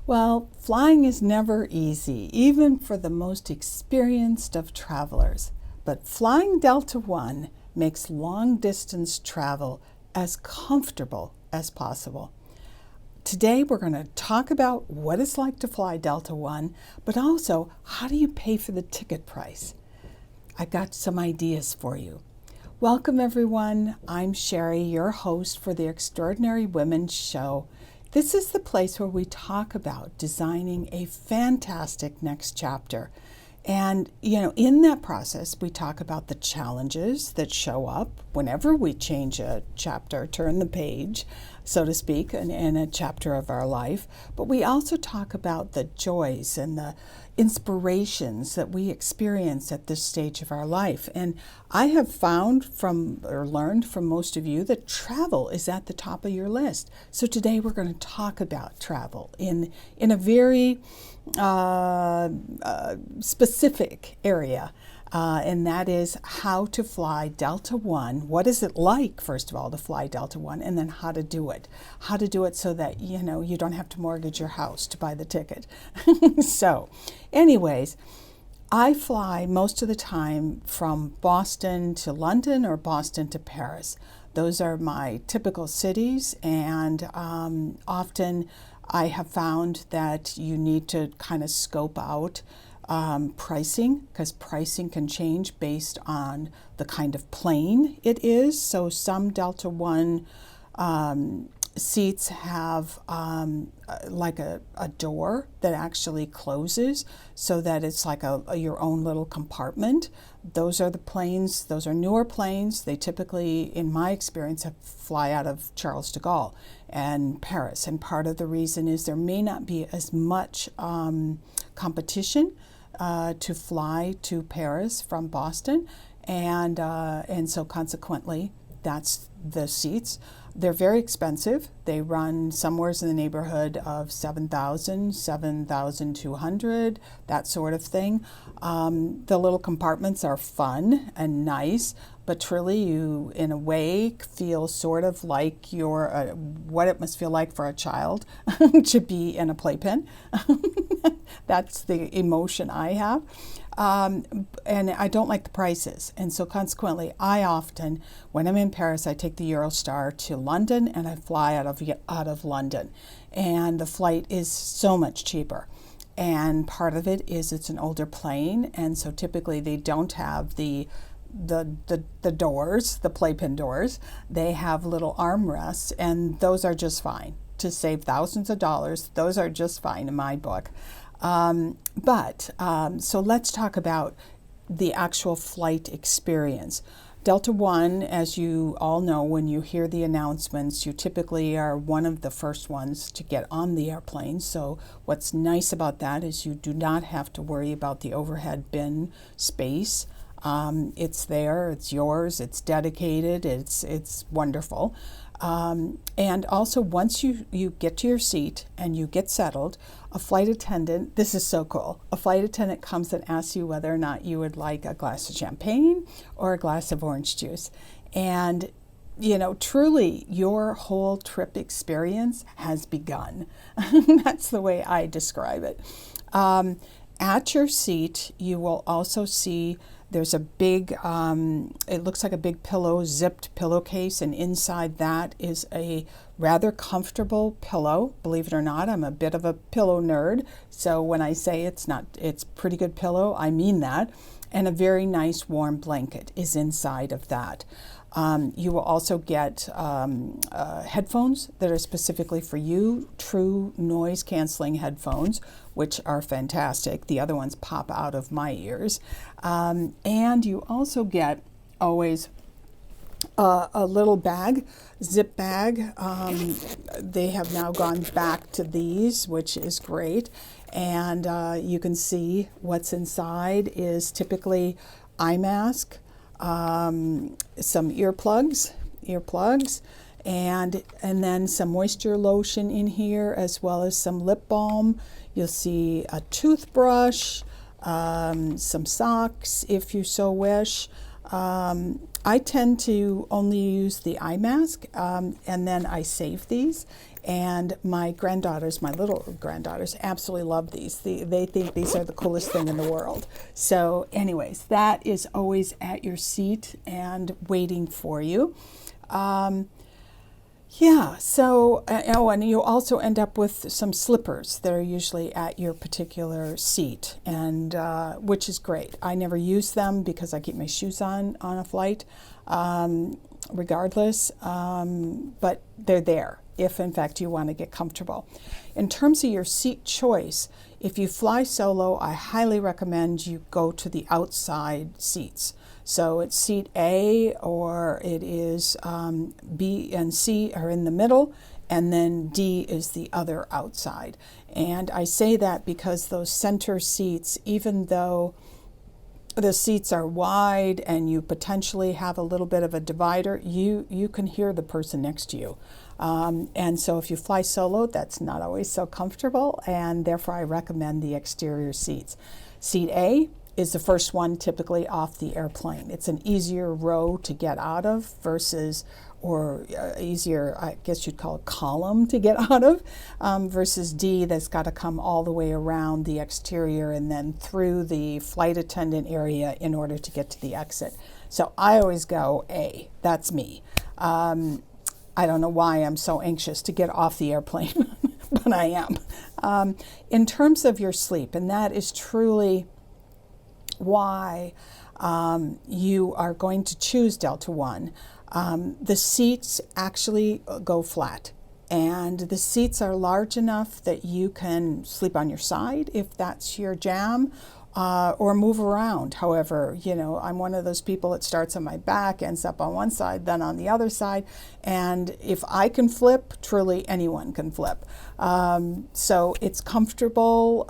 Well, flying is never easy, even for the most experienced of travelers. But flying Delta One makes long distance travel as comfortable as possible. Today, we're going to talk about what it's like to fly Delta One, but also how do you pay for the ticket price? I've got some ideas for you. Welcome, everyone. I'm Sharri, your host for the Extraordinary Women Show. This is the place where we talk about designing a fantastic next chapter. And, in that process, we talk about the challenges that show up whenever we change a chapter, turn the page, so to speak, in a chapter of our life. But we also talk about the joys and the inspirations that we experience at this stage of our life. And I have found learned from most of you that travel is at the top of your list. So today we're going to talk about travel in a very specific area, and that is how to fly Delta One. What is it like, first of all, to fly Delta One, and then how to do it. How to do it so that, you don't have to mortgage your house to buy the ticket. So, anyways, I fly most of the time from Boston to London or Boston to Paris. Those are my typical cities, and often I have found that you need to kind of scope out pricing, because pricing can change based on the kind of plane it is. So some Delta One seats have like a door that actually closes so that it's like your own little compartment. Those are the planes, those are newer planes. They typically, in my experience, fly out of Charles de Gaulle and Paris. And part of the reason is there may not be as much competition to fly to Paris from Boston. And so consequently, that's the seats. They're very expensive. They run somewhere in the neighborhood of 7,000, 7,200, that sort of thing. The little compartments are fun and nice, but truly you, in a way, feel sort of like you're what it must feel like for a child to be in a playpen. That's the emotion I have. And I don't like the prices. And so consequently, I often, when I'm in Paris, I take the Eurostar to London and I fly out of London. And the flight is so much cheaper. And part of it is it's an older plane. And so typically they don't have the doors, the playpen doors. They have little armrests, and those are just fine. To save thousands of dollars, those are just fine in my book. So let's talk about the actual flight experience. Delta One, as you all know, when you hear the announcements, you typically are one of the first ones to get on the airplane. So what's nice about that is you do not have to worry about the overhead bin space. It's there, it's yours, it's dedicated, it's wonderful. And also, once you get to your seat and you get settled, a flight attendant, this is so cool, a flight attendant comes and asks you whether or not you would like a glass of champagne or a glass of orange juice. And, truly your whole trip experience has begun. That's the way I describe it. At your seat, you will also see there's a big, it looks like a big zipped pillowcase, and inside that is a rather comfortable pillow. Believe it or not, I'm a bit of a pillow nerd, so when I say it's pretty good pillow, I mean that. And a very nice warm blanket is inside of that. You will also get headphones that are specifically for you, true noise canceling headphones, which are fantastic. The other ones pop out of my ears. And you also get always a little bag, zip bag. They have now gone back to these, which is great. And you can see what's inside is typically eye mask, some earplugs, and then some moisture lotion in here, as well as some lip balm. You'll see a toothbrush, some socks if you so wish. I tend to only use the eye mask, and then I save these. And my granddaughters, my little granddaughters, absolutely love these. They think these are the coolest thing in the world. So anyways, that is always at your seat and waiting for you. Yeah, so, oh, and you also end up with some slippers that are usually at your particular seat, and which is great. I never use them because I keep my shoes on a flight, regardless, but they're there if, in fact, you want to get comfortable. In terms of your seat choice, if you fly solo, I highly recommend you go to the outside seats. So it's seat A, or it is B and C are in the middle, and then D is the other outside. And I say that because those center seats, even though the seats are wide and you potentially have a little bit of a divider, you can hear the person next to you. And so if you fly solo, that's not always so comfortable, and therefore I recommend the exterior seats. Seat A is the first one typically off the airplane. It's an easier row to get out of versus, or easier, I guess you'd call it column to get out of, versus D that's got to come all the way around the exterior and then through the flight attendant area in order to get to the exit. So I always go A, that's me. I don't know why I'm so anxious to get off the airplane, but I am. In terms of your sleep, and that is truly why you are going to choose Delta One. The seats actually go flat, and the seats are large enough that you can sleep on your side if that's your jam, or move around. However, you know, I'm one of those people that starts on my back, ends up on one side, then on the other side. And if I can flip, truly anyone can flip. So it's comfortable.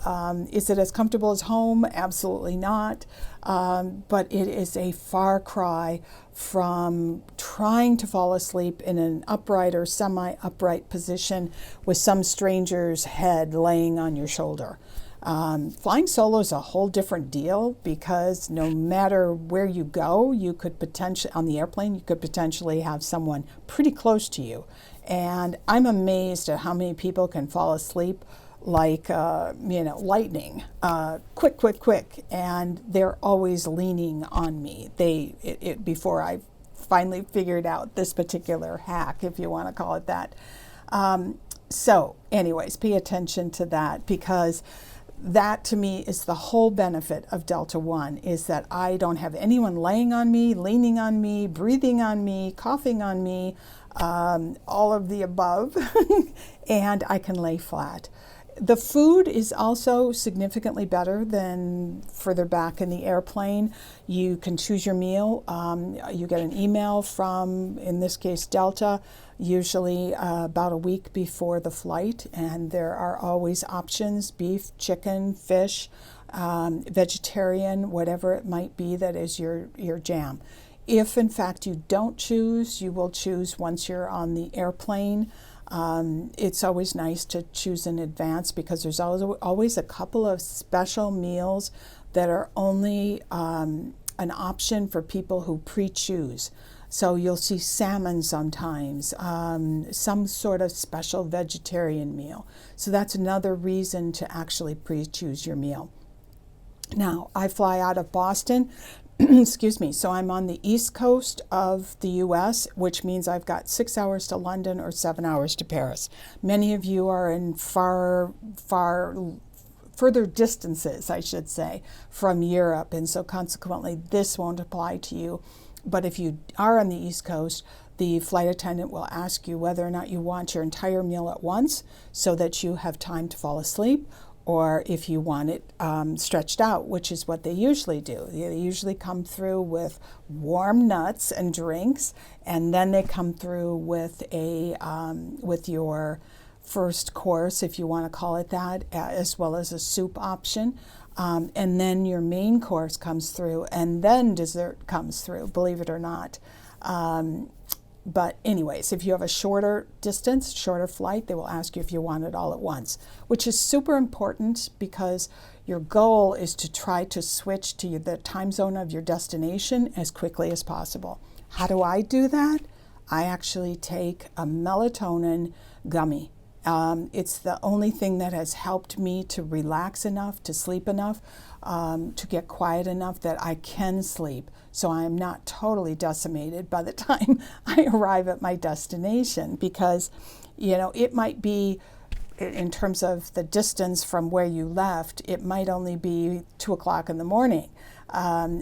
Is it as comfortable as home? Absolutely not. But it is a far cry from trying to fall asleep in an upright or semi-upright position with some stranger's head laying on your shoulder. Flying solo is a whole different deal because no matter where you go, you could potentially, on the airplane, you could potentially have someone pretty close to you. And I'm amazed at how many people can fall asleep like, lightning, quick. And they're always leaning on me. Before I finally figured out this particular hack, if you want to call it that. So anyways, pay attention to that, because that to me is the whole benefit of Delta One, is that I don't have anyone laying on me, leaning on me, breathing on me, coughing on me, all of the above, and I can lay flat. The food is also significantly better than further back in the airplane. You can choose your meal. You get an email from, in this case, Delta, usually about a week before the flight, and there are always options: beef, chicken, fish, vegetarian, whatever it might be that is your jam. If in fact you don't choose, you will choose once you're on the airplane. It's always nice to choose in advance, because there's always a couple of special meals that are only an option for people who pre-choose. So you'll see salmon sometimes, some sort of special vegetarian meal. So that's another reason to actually pre-choose your meal. Now, I fly out of Boston, excuse me, so I'm on the east coast of the US, which means I've got 6 hours to London or 7 hours to Paris. Many of you are in further distances, I should say, from Europe, and so consequently this won't apply to you. But if you are on the East Coast, the flight attendant will ask you whether or not you want your entire meal at once so that you have time to fall asleep, or if you want it stretched out, which is what they usually do. They usually come through with warm nuts and drinks, and then they come through with with your first course, if you want to call it that, as well as a soup option. And then your main course comes through, and then dessert comes through, believe it or not. But anyways, if you have a shorter distance, shorter flight, they will ask you if you want it all at once, which is super important, because your goal is to try to switch to the time zone of your destination as quickly as possible. How do I do that? I actually take a melatonin gummy. It's the only thing that has helped me to relax enough, to sleep enough, to get quiet enough that I can sleep, so I am not totally decimated by the time I arrive at my destination. Because, it might be, in terms of the distance from where you left, it might only be 2 o'clock in the morning,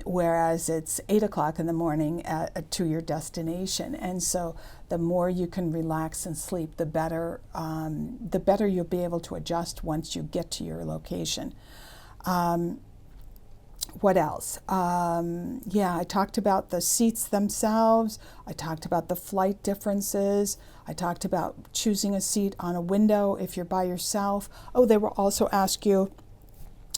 whereas it's 8 o'clock in the morning to your destination. And so the more you can relax and sleep, the better you'll be able to adjust once you get to your location. What else? I talked about the seats themselves. I talked about the flight differences. I talked about choosing a seat on a window if you're by yourself. Oh, they will also ask you,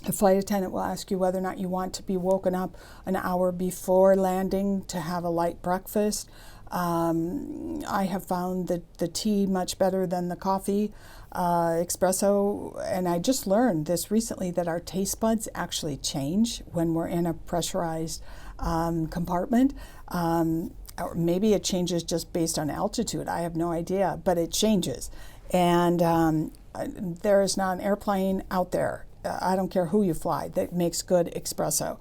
the flight attendant will ask you whether or not you want to be woken up an hour before landing to have a light breakfast. I have found the tea much better than the coffee, espresso, and I just learned this recently that our taste buds actually change when we're in a pressurized compartment. Or maybe it changes just based on altitude. I have no idea, but it changes. And there is not an airplane out there, I don't care who you fly, that makes good espresso.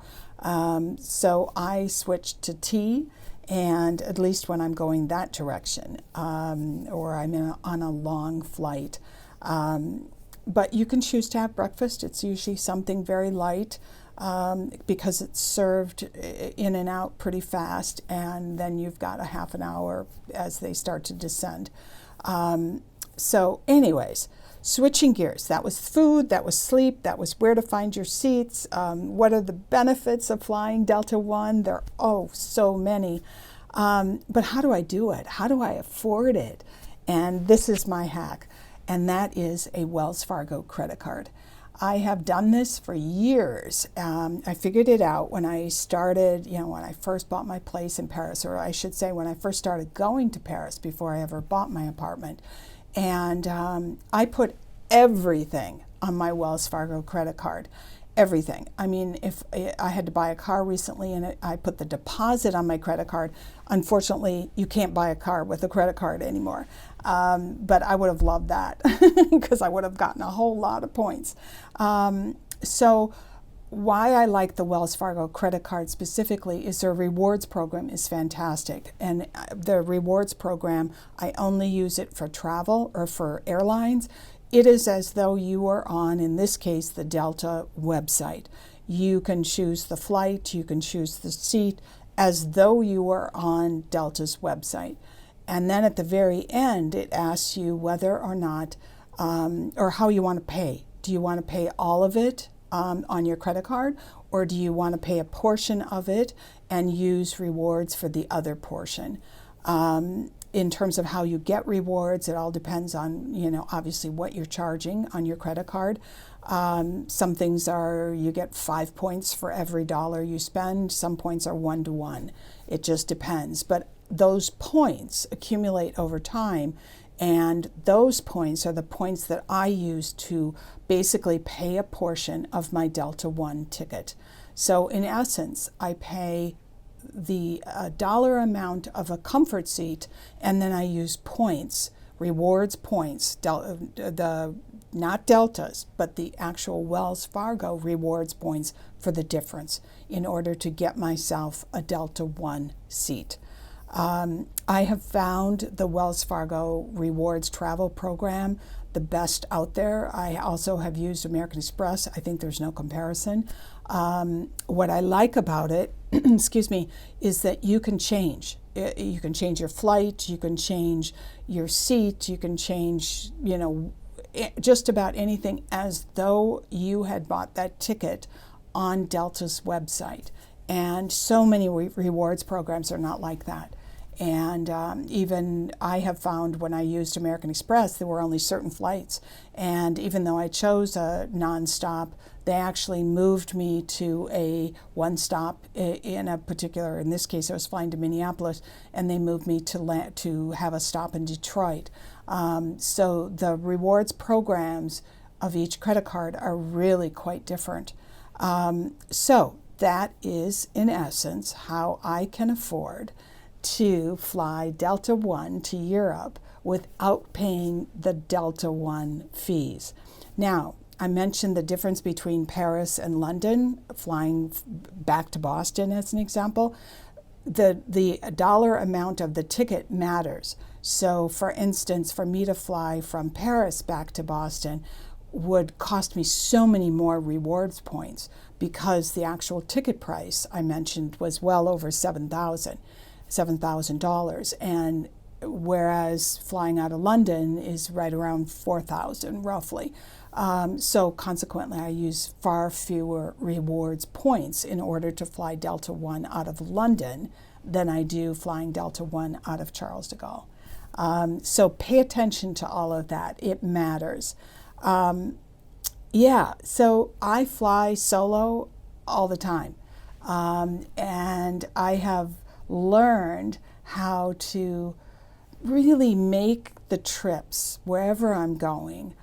So I switched to tea, and at least when I'm going that direction, or I'm on a long flight. But you can choose to have breakfast. It's usually something very light, because it's served in and out pretty fast, and then you've got a half an hour as they start to descend. So anyways, switching gears. That was food, that was sleep, that was where to find your seats. What are the benefits of flying Delta One? There are so many. But how do I do it? How do I afford it? And this is my hack, and that is a Wells Fargo credit card. I have done this for years. I figured it out when I started, when I first bought my place in Paris, or I should say when I first started going to Paris before I ever bought my apartment. And I put everything on my Wells Fargo credit card. Everything. I mean, if I had to buy a car recently and I put the deposit on my credit card, unfortunately, you can't buy a car with a credit card anymore. But I would have loved that because I would have gotten a whole lot of points. So why I like the Wells Fargo credit card specifically is their rewards program is fantastic. And the rewards program, I only use it for travel or for airlines. It is as though you are on, in this case, the Delta website. You can choose the flight, you can choose the seat, as though you were on Delta's website. And then at the very end, it asks you whether or not, or how you want to pay. Do you want to pay all of it on your credit card, or do you want to pay a portion of it and use rewards for the other portion? In terms of how you get rewards, it all depends on, obviously what you're charging on your credit card. Some things are, you get 5 points for every dollar you spend. Some points are 1-to-1. It just depends. But those points accumulate over time, and those points are the points that I use to basically pay a portion of my Delta One ticket. So in essence, I pay the dollar amount of a comfort seat, and then I use points, rewards points, not Deltas, but the actual Wells Fargo rewards points for the difference in order to get myself a Delta One seat. I have found the Wells Fargo rewards travel program the best out there. I also have used American Express. I think there's no comparison. What I like about it, excuse me, is that you can change. You can change your flight, you can change your seat, you can change, just about anything as though you had bought that ticket on Delta's website. And so many rewards programs are not like that. And even I have found when I used American Express, there were only certain flights. And even though I chose a nonstop, they actually moved me to a one stop in a particular, in this case, I was flying to Minneapolis, and they moved me to have a stop in Detroit. So the rewards programs of each credit card are really quite different. So that is, in essence, how I can afford to fly Delta One to Europe without paying the Delta One fees. Now, I mentioned the difference between Paris and London, flying back to Boston as an example. The dollar amount of the ticket matters. So for instance, for me to fly from Paris back to Boston would cost me so many more rewards points because the actual ticket price I mentioned was well over $7,000. And whereas flying out of London is right around 4,000 roughly. So consequently, I use far fewer rewards points in order to fly Delta One out of London than I do flying Delta One out of Charles de Gaulle. So pay attention to all of that. It matters. Yeah, so I fly solo all the time. And I have learned how to really make the trips wherever I'm going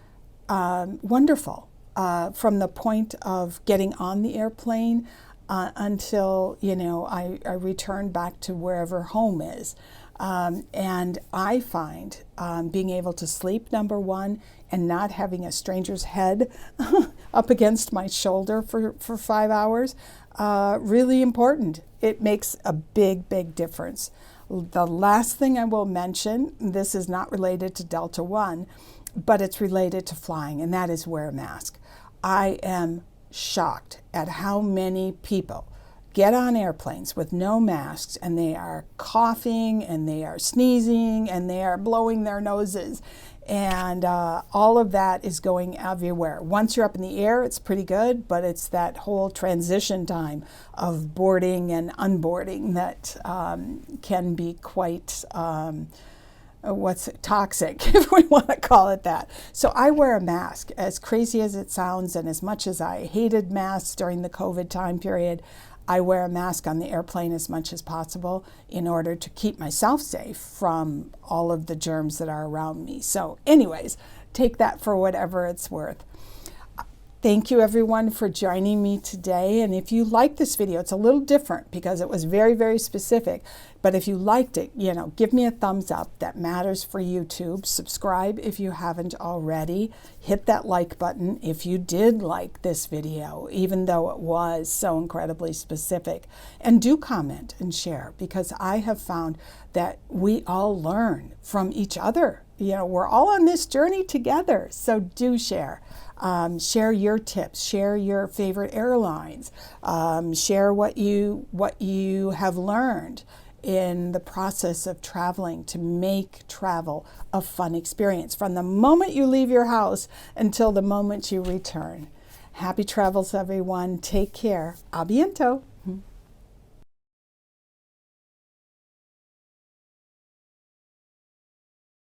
wonderful, from the point of getting on the airplane until, I return back to wherever home is. And I find being able to sleep, number one, and not having a stranger's head up against my shoulder for 5 hours, really important. It makes a big, big difference. The last thing I will mention, this is not related to Delta One, but it's related to flying, and that is wear a mask. I am shocked at how many people get on airplanes with no masks, and they are coughing, and they are sneezing, and they are blowing their noses. And all of that is going everywhere. Once you're up in the air, it's pretty good, but it's that whole transition time of boarding and unboarding that can be quite toxic, if we want to call it that. So I wear a mask, as crazy as it sounds, and as much as I hated masks during the COVID time period, I wear a mask on the airplane as much as possible in order to keep myself safe from all of the germs that are around me. So anyways, take that for whatever it's worth. Thank you everyone for joining me today. And if you like this video, it's a little different because it was very, very specific. But if you liked it, give me a thumbs up. That matters for YouTube. Subscribe if you haven't already. Hit that like button if you did like this video, even though it was so incredibly specific. And do comment and share, because I have found that we all learn from each other. We're all on this journey together. So do share. Share your tips, share your favorite airlines, share what you have learned in the process of traveling to make travel a fun experience from the moment you leave your house until the moment you return. Happy travels, everyone. Take care. A biento.